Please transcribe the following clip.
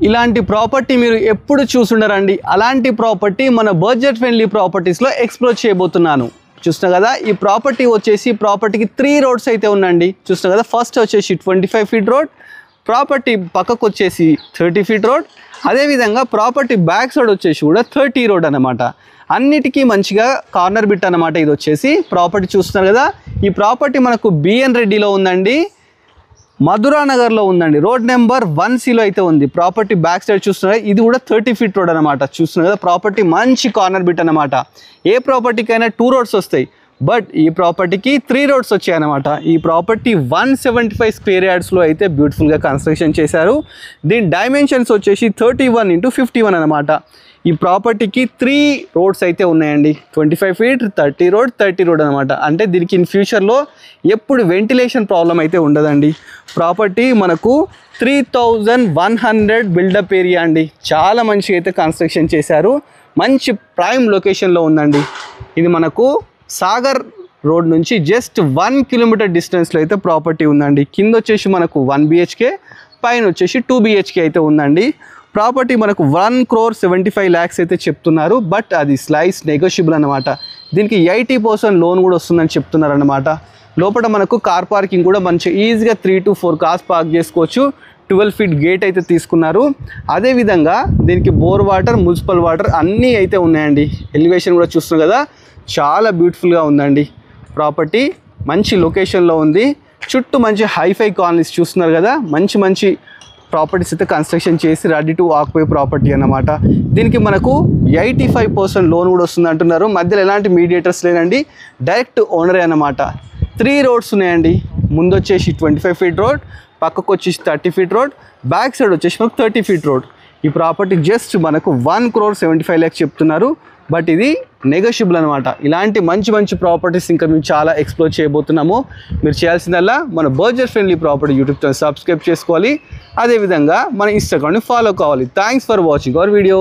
ఇలాంటి ప్రాపర్టీ మీరు ఎప్పుడు చూసుండరండి. అలాంటి ప్రాపర్టీ మన బడ్జెట్ ఫ్రెండ్లీ ప్రాపర్టీస్లో ఎక్స్ప్లోర్ చేయబోతున్నాను. చూస్తున్నా కదా, ఈ ప్రాపర్టీ వచ్చేసి ప్రాపర్టీకి 3 రోడ్స్ అయితే ఉందండి. చూస్తున్నా కదా, ఫస్ట్ వచ్చేసి 25 ఫీట్ రోడ్, ప్రాపర్టీ పక్కకు వచ్చేసి 30 ఫీట్ రోడ్, అదేవిధంగా ప్రాపర్టీ బ్యాక్ సైడ్ వచ్చేసి కూడా 30 రోడ్ అనమాట. అన్నిటికీ మంచిగా కార్నర్ బిట్ అనమాట. ఇది వచ్చేసి ప్రాపర్టీ చూస్తున్నారు కదా, ఈ ప్రాపర్టీ మనకు బిఎన్ రెడ్డిలో ఉందండి, మధురానగర్లో ఉందండి. రోడ్ నెంబర్ 1Cలో అయితే ఉంది. ప్రాపర్టీ బ్యాక్ సైడ్ చూస్తున్నారు, ఇది కూడా 30 ఫీట్ రోడ్ అనమాట. చూస్తున్నారు కదా, ప్రాపర్టీ మంచి కార్నర్ బిట్ అనమాట. ఏ ప్రాపర్టీకైనా 2 రోడ్స్ వస్తాయి, బట్ ఈ ప్రాపర్టీకి 3 రోడ్స్ వచ్చాయన్నమాట. ఈ ప్రాపర్టీ 175 స్క్వేర్ యార్డ్స్లో అయితే బ్యూటిఫుల్గా కన్స్ట్రక్షన్ చేశారు. దీని డైమెన్షన్స్ వచ్చేసి 31x51 అనమాట. ఈ ప్రాపర్టీకి 3 రోడ్స్ అయితే ఉన్నాయండి. 25 ఫీట్, 30 రోడ్ అనమాట. అంటే దీనికి ఇన్ ఫ్యూచర్లో ఎప్పుడు వెంటిలేషన్ ప్రాబ్లం అయితే ఉండదండి. ప్రాపర్టీ మనకు 3100 బిల్డప్ ఏరియా అండి. చాలా మంచిగా అయితే కన్స్ట్రక్షన్ చేశారు. మంచి ప్రైమ్ లొకేషన్లో ఉందండి. ఇది మనకు సాగర్ రోడ్ నుంచి జస్ట్ 1 కిలోమీటర్ డిస్టెన్స్లో అయితే ప్రాపర్టీ ఉందండి. కింద వచ్చేసి మనకు 1 BHK, పైన వచ్చేసి 2 BHK అయితే ఉందండి. ప్రాపర్టీ మనకు 1,75 lakhs అయితే చెప్తున్నారు, బట్ అది స్లైస్ నెగోషియబుల్ అనమాట. దీనికి 80% లోన్ కూడా వస్తుందని చెప్తున్నారు అనమాట. లోపల మనకు కార్ పార్కింగ్ కూడా మంచి ఈజీగా 3 to 4 కార్స్ పార్క్ చేసుకోవచ్చు. 12 ఫీట్ గేట్ అయితే తీసుకున్నారు. అదేవిధంగా దీనికి బోర్ వాటర్, మున్సిపల్ వాటర్ అన్నీ అయితే ఉన్నాయండి. ఎలివేషన్ కూడా చూస్తున్నారు కదా, చాలా బ్యూటిఫుల్గా ఉందండి. ప్రాపర్టీ మంచి లొకేషన్లో ఉంది. చుట్టూ మంచి హైఫై కాలనీస్ చూస్తున్నారు కదా, మంచి మంచి ప్రాపర్టీస్ అయితే కన్స్ట్రక్షన్ చేసి రెడీ టు ఆక్యుపై ప్రాపర్టీ అన్నమాట. దీనికి మనకు 85% లోన్ కూడా వస్తుంది అంటున్నారు. మధ్యలో ఎలాంటి మీడియేటర్స్ లేనండి, డైరెక్ట్ ఓనరే అన్నమాట. 3 రోడ్స్ ఉన్నాయండి. ముందు వచ్చేసి 25 ఫీట్ రోడ్, పక్కకు వచ్చేసి 30 ఫీట్ రోడ్, బ్యాక్ సైడ్ వచ్చేసి మనకు 30 ఫీట్ రోడ్. ఈ ప్రాపర్టీ జస్ట్ మనకు 1,75 lakhs చెప్తున్నారు, బట్ ఇది నెగోషియబుల్ అనమాట. ఇలాంటి మంచి మంచి ప్రాపర్టీస్ ఇంకా మేము చాలా ఎక్స్ప్లోర్ చేయబోతున్నాము. మీరు చేయాల్సిందల్లా మన budget friendly property YouTube channel subscribe చేసుకోవాలి. అదేవిధంగా మన ఇన్స్టాగ్రామ్ని ఫాలో కావాలి. Thanks for watching our video.